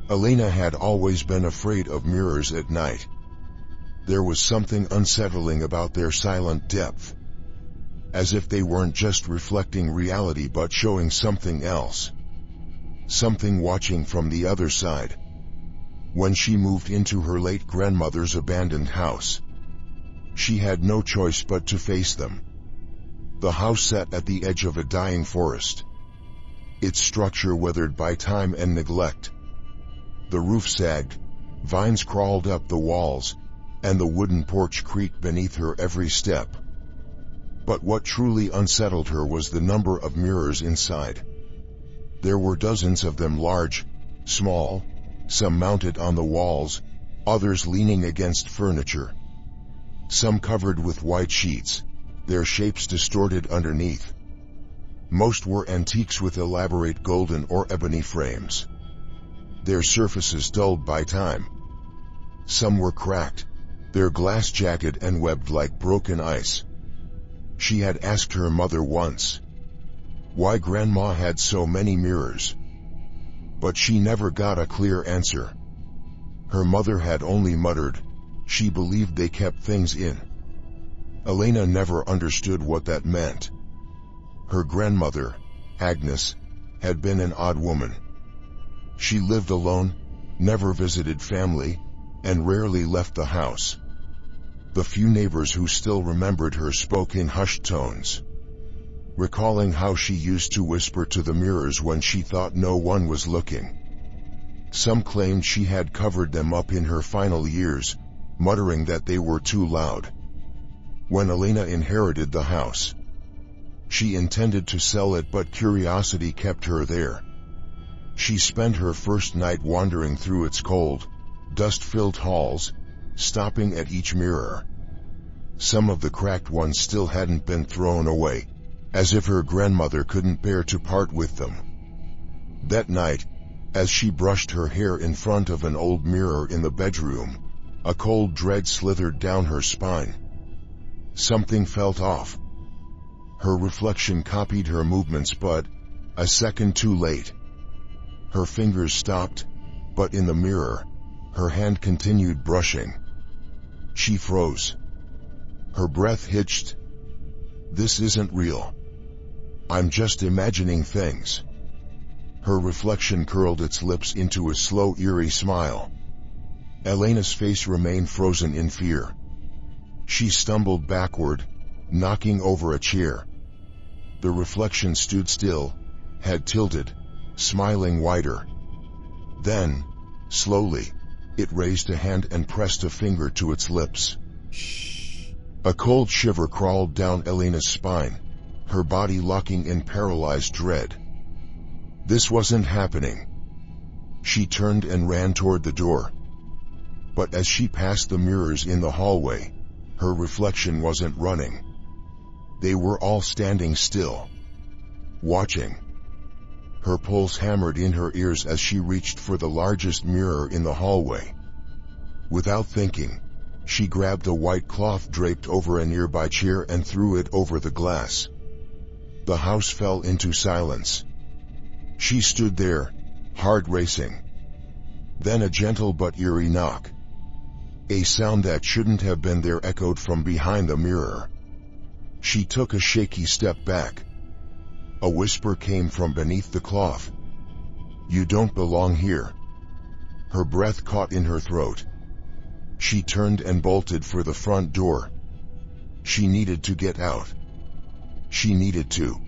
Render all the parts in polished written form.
Elena had always been afraid of mirrors at night. There was something unsettling about their silent depth, as if they weren't just reflecting reality but showing something else, something watching from the other side. When she moved into her late grandmother's abandoned house, she had no choice but to face them. The house sat at the edge of a dying forest, its structure weathered by time and neglect. The roof sagged, vines crawled up the walls, and the wooden porch creaked beneath her every step. But what truly unsettled her was the number of mirrors inside. There were dozens of them, large, small, some mounted on the walls, others leaning against furniture. Some covered with white sheets, their shapes distorted underneath. Most were antiques with elaborate golden or ebony frames, their surfaces dulled by time. Some were cracked, their glass jagged and webbed like broken ice. She had asked her mother once why Grandma had so many mirrors, but she never got a clear answer. Her mother had only muttered she believed they kept things in. Elena never understood what that meant. Her grandmother, Agnes, had been an odd woman. She lived alone, never visited family, and rarely left the house. The few neighbors who still remembered her spoke in hushed tones, recalling how she used to whisper to the mirrors when she thought no one was looking. Some claimed she had covered them up in her final years, muttering that they were too loud. When Elena inherited the house, she intended to sell it, but curiosity kept her there. She spent her first night wandering through its cold, dust-filled halls, stopping at each mirror. Some of the cracked ones still hadn't been thrown away, as if her grandmother couldn't bear to part with them. That night, as she brushed her hair in front of an old mirror in the bedroom, a cold dread slithered down her spine. Something felt off. Her reflection copied her movements, but a second too late. Her fingers stopped, but in the mirror, her hand continued brushing. She froze. Her breath hitched. This isn't real. I'm just imagining things. Her reflection curled its lips into a slow, eerie smile. Elena's face remained frozen in fear. She stumbled backward, knocking over a chair. The reflection stood still, head tilted, smiling wider. Then, slowly, it raised a hand and pressed a finger to its lips. Shh. A cold shiver crawled down Elena's spine, her body locking in paralyzed dread. This wasn't happening. She turned and ran toward the door. But as she passed the mirrors in the hallway, her reflection wasn't running. They were all standing still, watching. Her pulse hammered in her ears as she reached for the largest mirror in the hallway. Without thinking, she grabbed a white cloth draped over a nearby chair and threw it over the glass. The house fell into silence. She stood there, heart racing. Then a gentle but eerie knock. A sound that shouldn't have been there echoed from behind the mirror. She took a shaky step back. A whisper came from beneath the cloth. "You don't belong here." Her breath caught in her throat. She turned and bolted for the front door. She needed to get out. She needed to.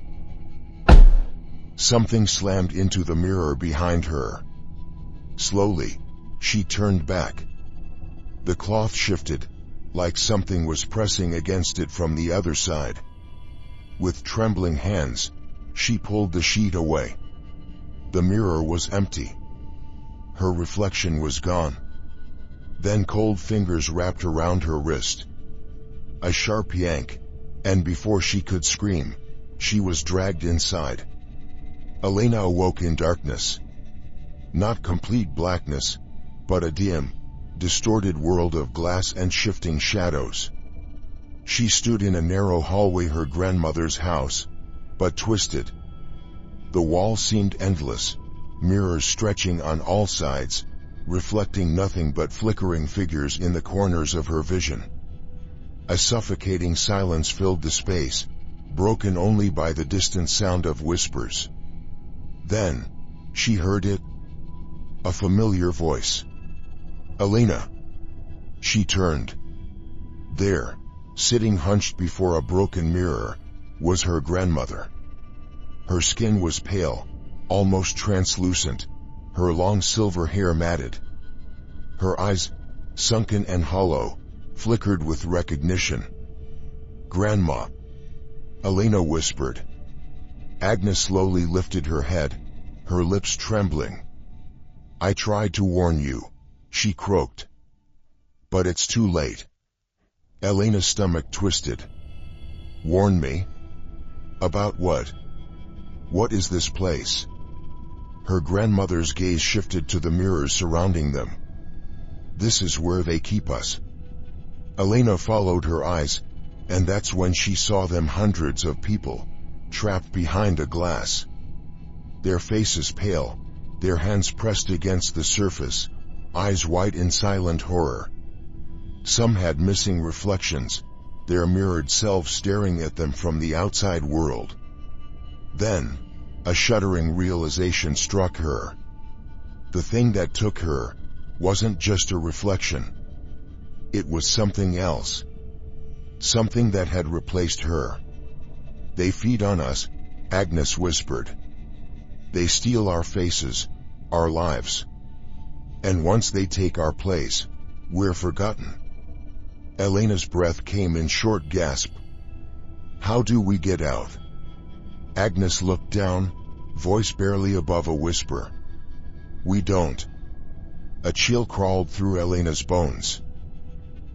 Something slammed into the mirror behind her. Slowly, she turned back. The cloth shifted, like something was pressing against it from the other side. With trembling hands, she pulled the sheet away. The mirror was empty. Her reflection was gone. Then cold fingers wrapped around her wrist. A sharp yank, and before she could scream, she was dragged inside. Elena awoke in darkness. Not complete blackness, but a dim, distorted world of glass and shifting shadows. She stood in a narrow hallway, her grandmother's house, but twisted. The walls seemed endless, mirrors stretching on all sides, reflecting nothing but flickering figures in the corners of her vision. A suffocating silence filled the space, broken only by the distant sound of whispers. Then, she heard it. A familiar voice. "Elena." She turned. There, sitting hunched before a broken mirror, was her grandmother. Her skin was pale, almost translucent, her long silver hair matted. Her eyes, sunken and hollow, flickered with recognition. "Grandma," Elena whispered. Agnes slowly lifted her head, her lips trembling. "I tried to warn you," she croaked. "But it's too late." Elena's stomach twisted. "Warn me? About what? What is this place?" Her grandmother's gaze shifted to the mirrors surrounding them. "This is where they keep us." Elena followed her eyes, and that's when she saw them, hundreds of people, trapped behind a glass. Their faces pale, their hands pressed against the surface, eyes wide in silent horror. Some had missing reflections, their mirrored selves staring at them from the outside world. Then, a shuddering realization struck her. The thing that took her wasn't just a reflection. It was something else. Something that had replaced her. "They feed on us," Agnes whispered. "They steal our faces, our lives. And once they take our place, we're forgotten." Elena's breath came in short gasp. "How do we get out?" Agnes looked down, voice barely above a whisper. "We don't." A chill crawled through Elena's bones.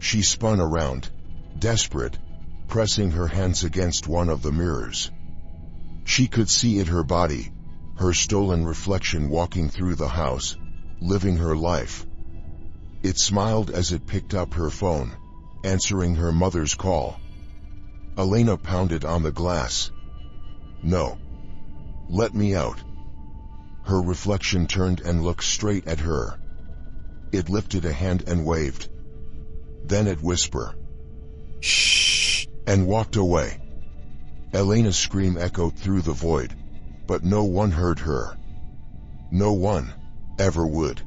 She spun around, desperate, pressing her hands against one of the mirrors. She could see it, her body, her stolen reflection walking through the house, living her life. It smiled as it picked up her phone, answering her mother's call. Elena pounded on the glass. "No. Let me out." Her reflection turned and looked straight at her. It lifted a hand and waved. Then it whispered, "Shh," and walked away. Elena's scream echoed through the void, but no one heard her. No one ever would.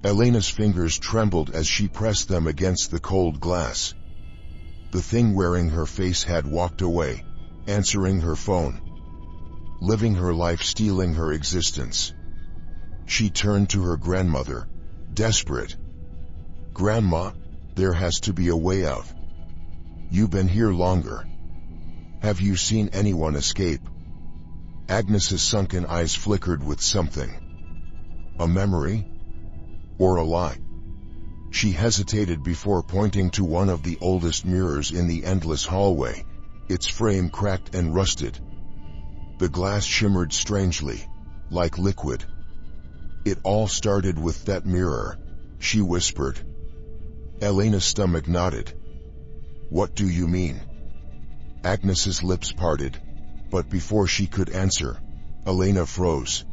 Elena's fingers trembled as she pressed them against the cold glass. The thing wearing her face had walked away, answering her phone, living her life, stealing her existence. She turned to her grandmother, desperate. "Grandma, there has to be a way out. You've been here longer. Have you seen anyone escape?" Agnes's sunken eyes flickered with something. A memory? Or a lie? She hesitated before pointing to one of the oldest mirrors in the endless hallway, its frame cracked and rusted. The glass shimmered strangely, like liquid. "It all started with that mirror," she whispered. Elena's stomach nodded. "What do you mean?" Agnes's lips parted, but before she could answer, Elena froze.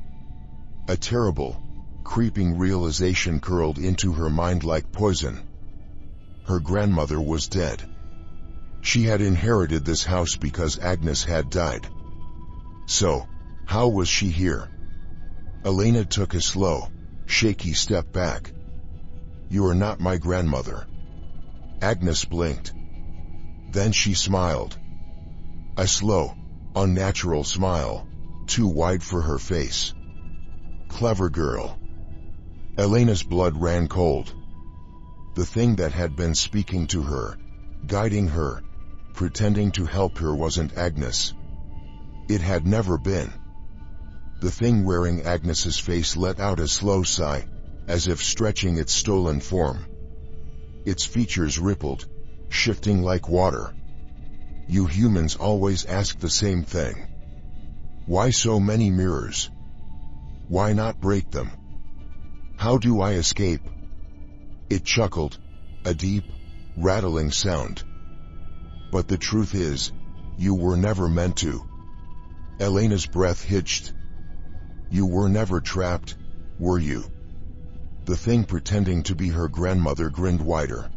A terrible, creeping realization curled into her mind like poison. Her grandmother was dead. She had inherited this house because Agnes had died. So, how was she here? Elena took a slow, shaky step back. "You are not my grandmother." Agnes blinked. Then she smiled. A slow, unnatural smile, too wide for her face. "Clever girl." Elena's blood ran cold. The thing that had been speaking to her, guiding her, pretending to help her wasn't Agnes. It had never been. The thing wearing Agnes's face let out a slow sigh, as if stretching its stolen form. Its features rippled, shifting like water. "You humans always ask the same thing. Why so many mirrors? Why not break them? How do I escape?" It chuckled, a deep, rattling sound. "But the truth is, you were never meant to." Elena's breath hitched. "You were never trapped, were you?" The thing pretending to be her grandmother grinned wider.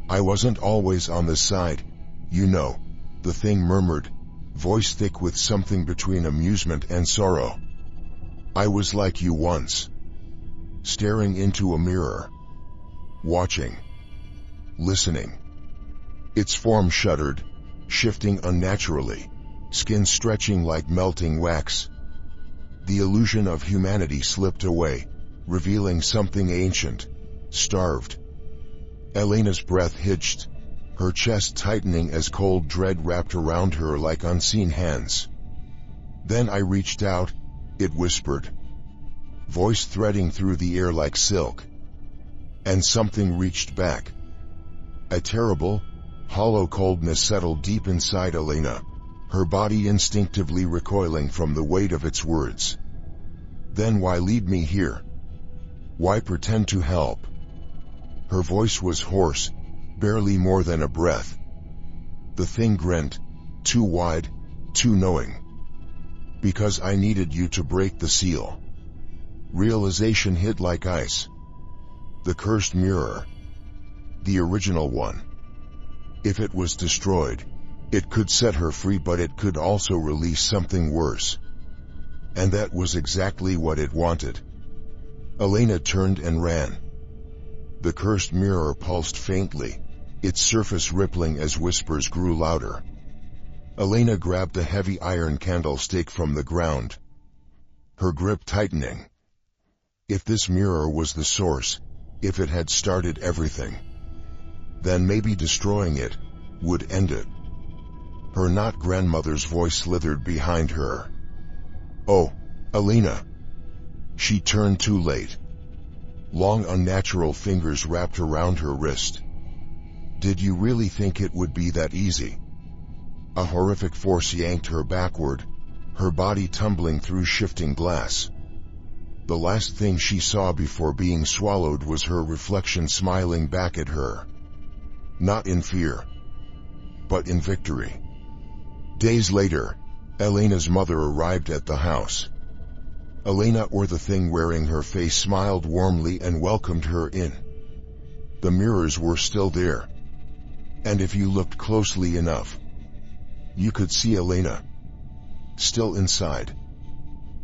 "I wasn't always on the side, you know," the thing murmured, voice thick with something between amusement and sorrow. "I was like you once. Staring into a mirror. Watching. Listening." Its form shuddered, shifting unnaturally, skin stretching like melting wax. The illusion of humanity slipped away, revealing something ancient, starved. Elena's breath hitched, her chest tightening as cold dread wrapped around her like unseen hands. "Then I reached out," it whispered, voice threading through the air like silk. And something reached back. A terrible, hollow coldness settled deep inside Elena, her body instinctively recoiling from the weight of its words. "Then why lead me here? Why pretend to help?" Her voice was hoarse, barely more than a breath. The thing grinned, too wide, too knowing. "Because I needed you to break the seal." Realization hit like ice. The cursed mirror. The original one. If it was destroyed, it could set her free, but it could also release something worse. And that was exactly what it wanted. Elena turned and ran. The cursed mirror pulsed faintly, its surface rippling as whispers grew louder. Elena grabbed a heavy iron candlestick from the ground, her grip tightening. If this mirror was the source, if it had started everything, then maybe destroying it would end it. Her not grandmother's voice slithered behind her. "Oh, Elena." She turned too late. Long unnatural fingers wrapped around her wrist. "Did you really think it would be that easy?" A horrific force yanked her backward, her body tumbling through shifting glass. The last thing she saw before being swallowed was her reflection smiling back at her. Not in fear, but in victory. Days later, Elena's mother arrived at the house. Elena, or the thing wearing her face, smiled warmly and welcomed her in. The mirrors were still there. And if you looked closely enough, you could see Elena. Still inside.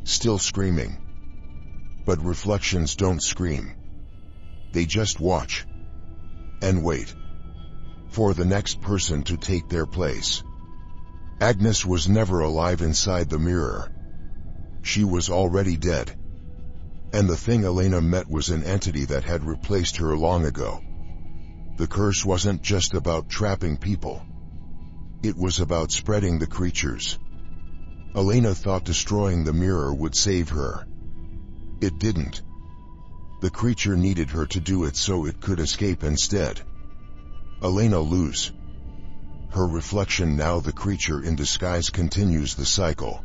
Still screaming. But reflections don't scream. They just watch. And wait. For the next person to take their place. Agnes was never alive inside the mirror. She was already dead. And the thing Elena met was an entity that had replaced her long ago. The curse wasn't just about trapping people. It was about spreading the creatures. Elena thought destroying the mirror would save her. It didn't. The creature needed her to do it so it could escape instead. Elena lose. Her reflection, now the creature in disguise, continues the cycle.